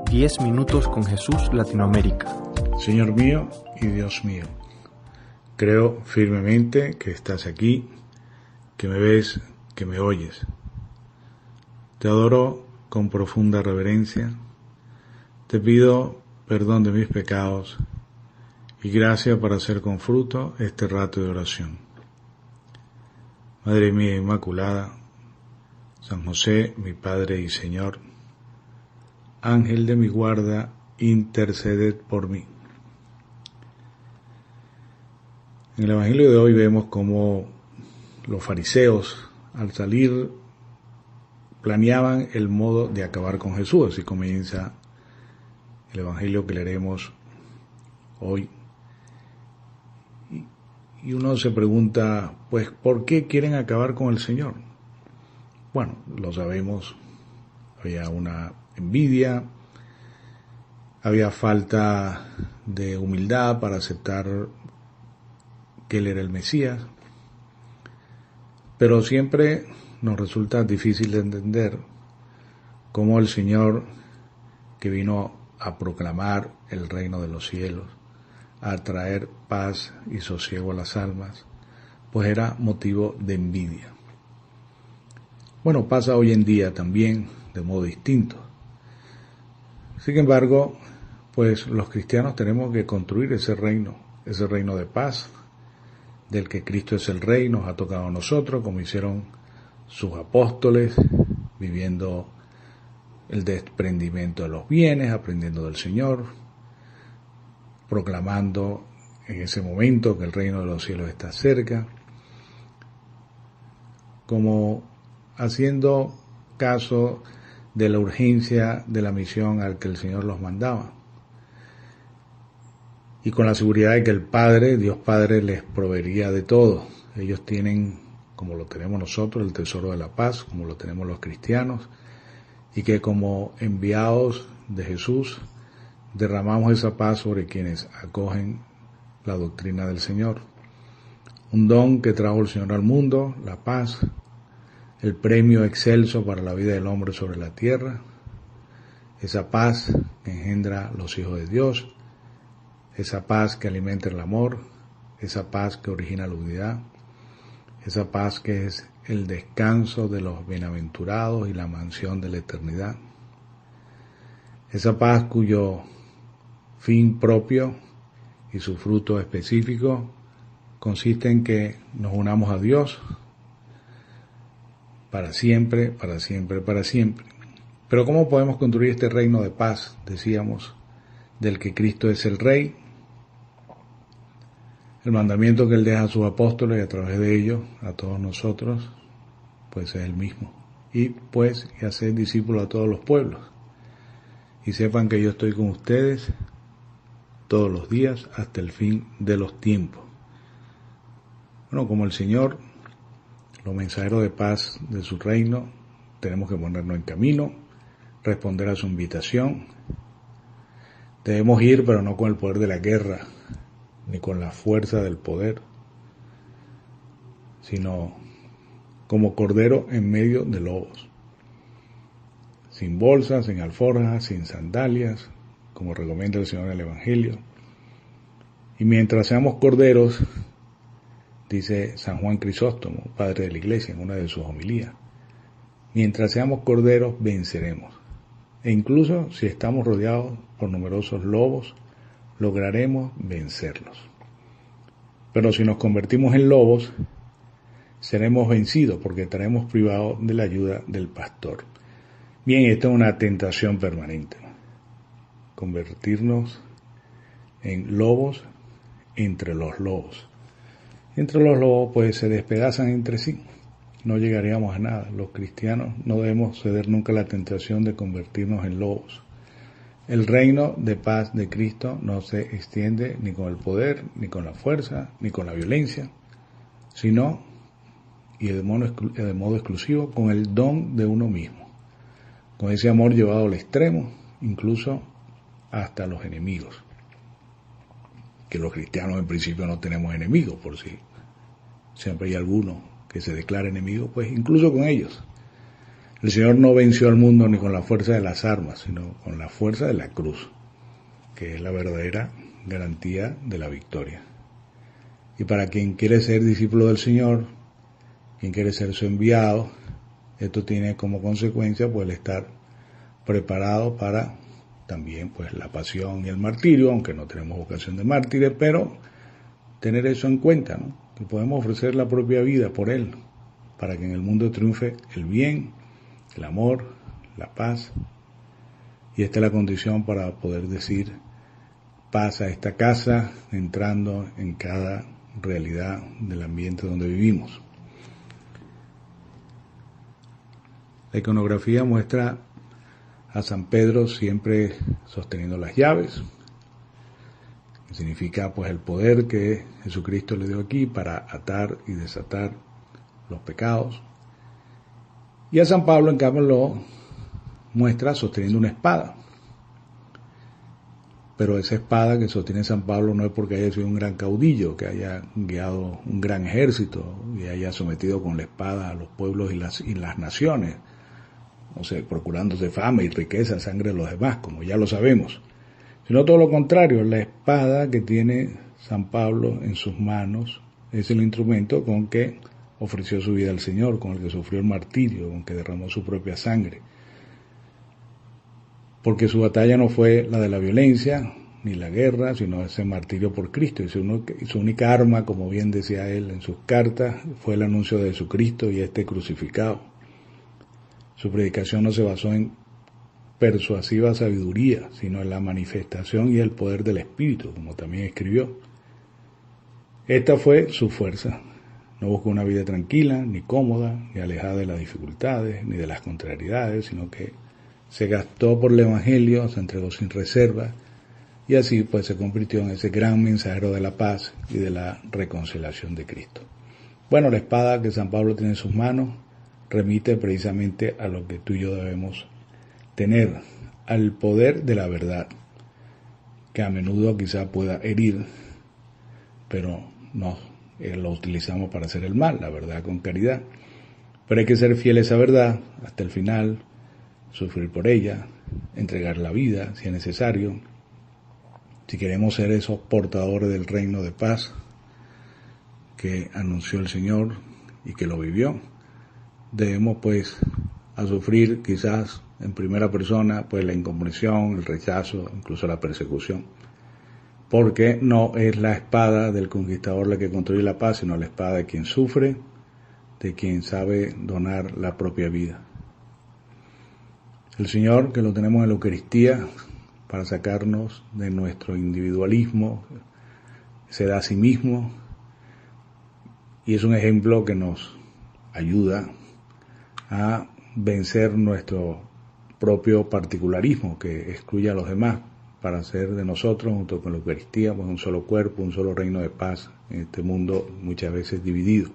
10 minutos con Jesús Latinoamérica. Señor mío y Dios mío, creo firmemente que estás aquí, que me ves, que me oyes. Te adoro con profunda reverencia, te pido perdón de mis pecados y gracia para hacer con fruto este rato de oración. Madre mía Inmaculada, San José, mi Padre y Señor, Ángel de mi guarda, interceded por mí. En el Evangelio de hoy vemos cómo los fariseos, al salir, planeaban el modo de acabar con Jesús. Así comienza el Evangelio que leeremos hoy. Y uno se pregunta, pues, ¿por qué quieren acabar con el Señor? Bueno, lo sabemos, había una envidia, había falta de humildad para aceptar que Él era el Mesías, pero siempre nos resulta difícil de entender cómo el Señor, que vino a proclamar el reino de los cielos, a traer paz y sosiego a las almas, pues era motivo de envidia. Bueno, pasa hoy en día también de modo distinto. Sin embargo, pues los cristianos tenemos que construir ese reino de paz, del que Cristo es el Rey, nos ha tocado a nosotros, como hicieron sus apóstoles, viviendo el desprendimiento de los bienes, aprendiendo del Señor, proclamando en ese momento que el reino de los cielos está cerca, como haciendo caso de la urgencia de la misión al que el Señor los mandaba. Y con la seguridad de que el Padre, Dios Padre, les proveería de todo. Ellos tienen, como lo tenemos nosotros, el tesoro de la paz, como lo tenemos los cristianos, y que como enviados de Jesús, derramamos esa paz sobre quienes acogen la doctrina del Señor. Un don que trajo el Señor al mundo, la paz, el premio excelso para la vida del hombre sobre la tierra, esa paz que engendra los hijos de Dios, esa paz que alimenta el amor, esa paz que origina la unidad, esa paz que es el descanso de los bienaventurados y la mansión de la eternidad, esa paz cuyo fin propio y su fruto específico consiste en que nos unamos a Dios para siempre, para siempre, para siempre. Pero ¿cómo podemos construir este reino de paz, decíamos, del que Cristo es el Rey? El mandamiento que Él deja a sus apóstoles y a través de ellos, a todos nosotros, pues es el mismo. Y pues, y hacer discípulos a todos los pueblos. Y sepan que yo estoy con ustedes todos los días hasta el fin de los tiempos. Bueno, como el Señor, los mensajeros de paz de su reino, tenemos que ponernos en camino, responder a su invitación. Debemos ir, pero no con el poder de la guerra, ni con la fuerza del poder, sino como cordero en medio de lobos, sin bolsas, sin alforjas, sin sandalias, como recomienda el Señor en el Evangelio. Y mientras seamos corderos, dice San Juan Crisóstomo, padre de la Iglesia, en una de sus homilías, mientras seamos corderos venceremos. E incluso si estamos rodeados por numerosos lobos, lograremos vencerlos. Pero si nos convertimos en lobos, seremos vencidos porque estaremos privados de la ayuda del pastor. Bien, esta es una tentación permanente. Convertirnos en lobos entre los lobos. Entre los lobos pues se despedazan entre sí. No llegaríamos a nada. Los cristianos no debemos ceder nunca a la tentación de convertirnos en lobos. El reino de paz de Cristo no se extiende ni con el poder, ni con la fuerza, ni con la violencia, sino, y de modo exclusivo, con el don de uno mismo, con ese amor llevado al extremo, incluso hasta los enemigos. Que los cristianos en principio no tenemos enemigos, por si siempre hay alguno que se declara enemigo, pues incluso con ellos El Señor no venció al mundo ni con la fuerza de las armas, sino con la fuerza de la cruz, que es la verdadera garantía de la victoria. Y para quien quiere ser discípulo del Señor, quien quiere ser su enviado, esto tiene como consecuencia pues el estar preparado para también pues la pasión y el martirio, aunque no tenemos vocación de mártires, pero tener eso en cuenta, ¿no? Que podemos ofrecer la propia vida por Él, para que en el mundo triunfe el bien, el amor, la paz. Y esta es la condición para poder decir paz a esta casa, entrando en cada realidad del ambiente donde vivimos. La iconografía muestra a San Pedro siempre sosteniendo las llaves, que significa pues el poder que Jesucristo le dio aquí para atar y desatar los pecados. Y a San Pablo en cambio lo muestra sosteniendo una espada. Pero esa espada que sostiene San Pablo no es porque haya sido un gran caudillo, que haya guiado un gran ejército y haya sometido con la espada a los pueblos y las naciones, no sé, procurándose fama y riqueza, sangre de los demás, como ya lo sabemos, sino todo lo contrario. La espada que tiene San Pablo en sus manos es el instrumento con que ofreció su vida al Señor, con el que sufrió el martirio, con el que derramó su propia sangre. Porque su batalla no fue la de la violencia ni la guerra, sino ese martirio por Cristo. Y su única arma, como bien decía él en sus cartas, fue el anuncio de Jesucristo y este crucificado. Su predicación no se basó en persuasiva sabiduría, sino en la manifestación y el poder del Espíritu, como también escribió. Esta fue su fuerza. No buscó una vida tranquila, ni cómoda, ni alejada de las dificultades, ni de las contrariedades, sino que se gastó por el Evangelio, se entregó sin reserva, y así pues se convirtió en ese gran mensajero de la paz y de la reconciliación de Cristo. Bueno, la espada que San Pablo tiene en sus manos remite precisamente a lo que tú y yo debemos tener, al poder de la verdad, que a menudo quizá pueda herir, pero no lo utilizamos para hacer el mal, la verdad con caridad. Pero hay que ser fiel a esa verdad hasta el final, sufrir por ella, entregar la vida si es necesario. Si queremos ser esos portadores del reino de paz que anunció el Señor y que lo vivió, debemos pues a sufrir quizás en primera persona pues la incomprensión, el rechazo, incluso la persecución, porque no es la espada del conquistador la que construye la paz, sino la espada de quien sufre, de quien sabe donar la propia vida. El Señor, que lo tenemos en la Eucaristía para sacarnos de nuestro individualismo, se da a sí mismo y es un ejemplo que nos ayuda a vencer nuestro propio particularismo que excluye a los demás, para hacer de nosotros, junto con la Eucaristía, pues un solo cuerpo, un solo reino de paz en este mundo muchas veces dividido.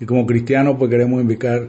Y como cristianos pues queremos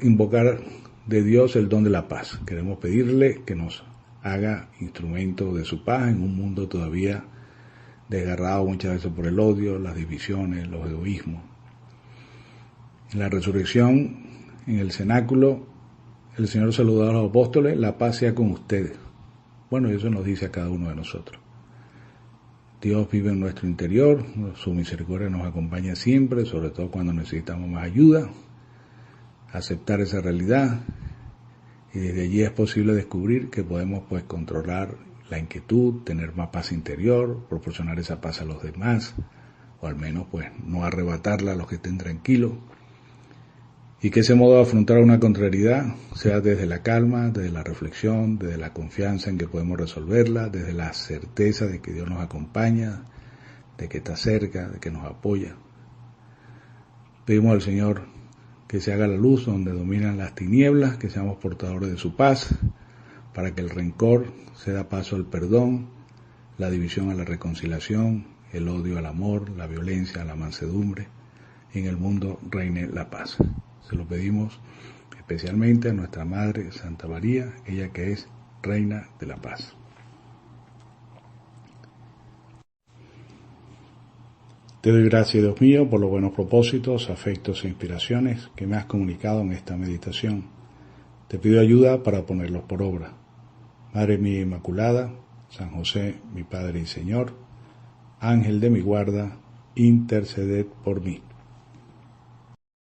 invocar de Dios el don de la paz. Queremos pedirle que nos haga instrumento de su paz en un mundo todavía desgarrado muchas veces por el odio, las divisiones, los egoísmos. En la resurrección, en el cenáculo, el Señor saludó a los apóstoles: la paz sea con ustedes. Bueno, eso nos dice a cada uno de nosotros. Dios vive en nuestro interior, su misericordia nos acompaña siempre, sobre todo cuando necesitamos más ayuda. Aceptar esa realidad, y desde allí es posible descubrir que podemos pues controlar la inquietud, tener más paz interior, proporcionar esa paz a los demás, o al menos pues no arrebatarla a los que estén tranquilos. Y que ese modo de afrontar una contrariedad sea desde la calma, desde la reflexión, desde la confianza en que podemos resolverla, desde la certeza de que Dios nos acompaña, de que está cerca, de que nos apoya. Pedimos al Señor que se haga la luz donde dominan las tinieblas, que seamos portadores de su paz, para que el rencor se da paso al perdón, la división a la reconciliación, el odio al amor, la violencia a la mansedumbre, y en el mundo reine la paz. Se lo pedimos especialmente a nuestra Madre Santa María, ella que es Reina de la Paz. Te doy gracias, Dios mío, por los buenos propósitos, afectos e inspiraciones que me has comunicado en esta meditación. Te pido ayuda para ponerlos por obra. Madre mía Inmaculada, San José, mi Padre y Señor, Ángel de mi guarda, interceded por mí.